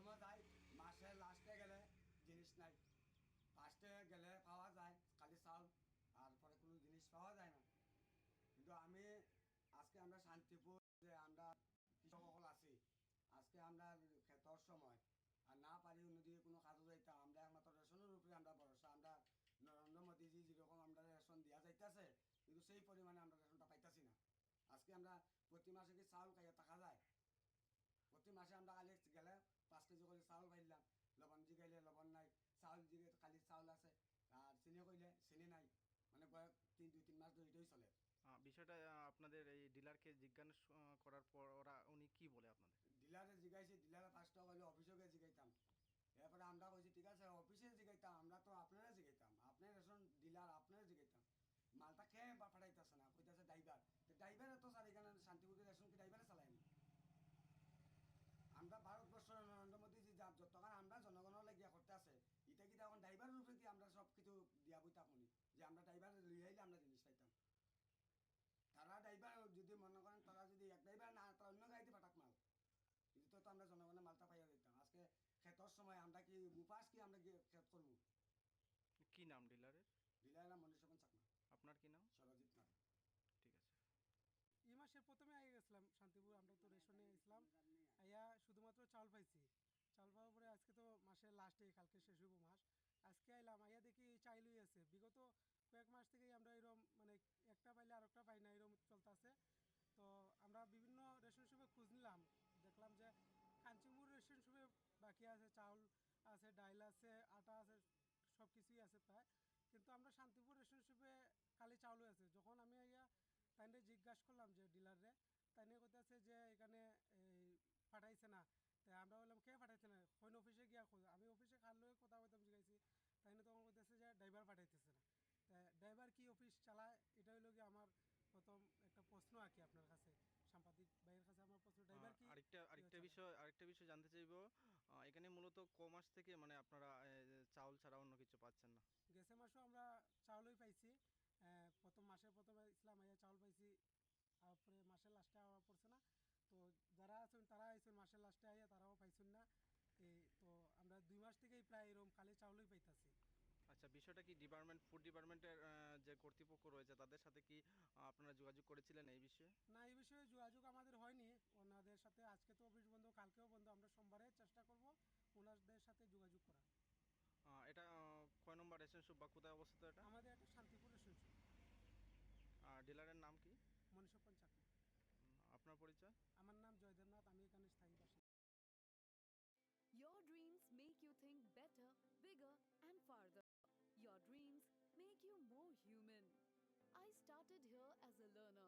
সময় যায় মাসের লাস্টে গেলে জিনিস নাই, ফার্স্টে গেলে পাওয়া যায় খালি চাউল, আর পরে কোনো জিনিস পাওয়া যায় না। কিন্তু আমি আজকে আমরা শান্তিপুর যে আমরা কৃষক সকল আছি, আজকে আমরা খেতর সময় আর না পারি অন্যদিকে কোনো কাজও যাইতাম, আমরা একমাত্র রেশনের উপরে আমরা ভরসা। আমরা নরেন্দ্র মোদীজি যেরকম আমরা রেশন দেওয়া যাইতেছে, কিন্তু সেই পরিমাণে আমরা রেশনটা পাইতেছি না। আজকে আমরা প্রতি মাসে কি চাউল খাইয়া থাকা যায়? প্রতি মাসে আমরা খালি গেলে 5 কেজি করে চাউল পাইলাম, লবণ জিগাইলে লবণ নাই, চাউল জিগে খালি চাউল আছে, আর চিনি কইলে চিনি নাই, মানে দুই তিন মাস ধরে এটাই চলে। বিষয়টা আপনাদের এই ডিলারকে জিজ্ঞাসা করার পর উনি কি বলে আপনাদের? ডিলারে জিগাইছি, ডিলারে ফার্স্টে কইলে অফিসে গিয়ে জিগাইতাম, এরপরে আমরা কইছি ঠিক আছে অফিসে জিগাইতাম, আমরা তো আপনারা জিগাইতাম, আপনার রেশন ডিলার আপনারা জিগাইতাম, মালটা খেয়ে বা পাঠাইতেছে না, কইতেছে ড্রাইভার। তো ড্রাইভারে তো স্যার এখানে শান্তিপুরের রেশন কি ড্রাইভারে চালায়নি? আমরা ভারতবর্ষের নরেন্দ্র মোদীজি যতক্ষণ আমরা জনগণের লাগিয়া করতে আছে, এটা কি তখন ড্রাইভারের উপরে কি আমরা সব কিছু দিয়া বইতাম উনি, যে আমরা ড্রাইভার লিয়ে আইলে আমরা জিনিস পাইতাম। তারা ড্রাইভার যদি মনে করেন, তারা যদি এক ড্রাইভার না তারা অন্য গাড়িতে পাঠাক মাল, কিন্তু তো আমরা জনগণের মালটা পাইয়া দিতাম। আজকে ক্ষেতর সময় আমরা কি উপাস কি আমরা কি ক্ষেত করবো? কি নাম ডিলারের? ডিলার নাম মনীষপন চাকমা। আপনার কি নাম? সরজিৎ নাথ। ঠিক আছে। এই মাসের প্রথমে আগে গেছিলাম শান্তিপুর, আমরা তো রেশনে গেছিলাম, আইয়া শুধুমাত্র চাউল পাইছি। চাউল পাওয়ার পরে আজকে তো মাসের লাস্টে, কালকে শেষ হইব মাস, আজকে আইলাম, আইয়া দেখি চাইলই আছে। বিগত কয়েক মাস থেকেই আমরা এরকম মানে একটা পাইলে আর একটা পাই না, এরকম চলতেছে। তো আমরা বিভিন্ন রেশন শপে খোঁজ নিলাম, দেখলাম যে কাঞ্চিপুর রেশন শপে বাকি আছে, চাউল আছে, ডাইল আছে, আটা আছে, সব কিছুই আছে প্রায়। কিন্তু আমরা শান্তিপুর রেশন শপে খালি চাউলই আছে। যখন আমি আইয়া তাইনে জিজ্ঞাসা করলাম যে ডিলাররে, তাইনে কইতেছে যে এখানে এই পাঠাইছে না। তাই আমরা বললাম কে পাঠাইছে না, কোন অফিসে গিয়া খোঁজ। আমি অফিসে কার লগে কথা বলতাম জিজ্ঞাসি, তাইনে তখন কইতেছে যে ড্রাইভার পাঠাইতেছে না। ড্রাইভার কি অফিস চালায়, এটা হইল কি আমার প্রথম একটা প্রশ্ন আর কি আপনার কাছে, সাংবাদিক ভাইয়ের কাছে আমার প্রশ্ন, ড্রাইভার কি আরেকটা কি আরেকটা চালায়। বিষয় আরেকটা বিষয় জানতে চাইবো, এখানে মূলত ক মাস থেকে মানে আপনারা চাউল ছাড়া অন্য কিছু পাচ্ছেন না? গেছে মাসও আমরা চাউলই পাইছি, প্রথম মাসে প্রথমে ইসলাম আইয়া চাউল পাইছি, তারপরে মাসের লাস্টে আওয়া পড়ছে না। তো যারা আছেন তারা আইসেন মাসের লাস্টে আইয়া, তারাও পাইছেন না। এই তো আমরা 2 মাস থেকেই প্রায় এরকম খালি চাউলই পাইতাছি। আচ্ছা, বিষয়টা কি ফুড ডিপার্টমেন্টের যে কর্তৃপক্ষ রয়েছে তাদের সাথে কি আপনারা যোগাযোগ করেছিলেন এই বিষয়ে? না, এই বিষয়ে যোগাযোগ আমাদের হয়নি ওনাদের সাথে। আজকে তো অফিস বন্ধ, কালকেও বন্ধ, আমরা সোমবারে চেষ্টা করব ওনাদের সাথে যোগাযোগ করা। এটা কয় নম্বর রেশন শপ বা কোথায় অবস্থিত এটা? আমাদের একটা শান্তিপুর রেশন শপ। ডিলারের নাম কি? মনীষপন চাকমা। আপনার পরিচয়? আমার নাম জয়দেবনাথ, আমি এখানে স্থায়ী বাসিন্দা। Your dreams make you think better, bigger, and farther. Your dreams make you more human. I started here as a learner,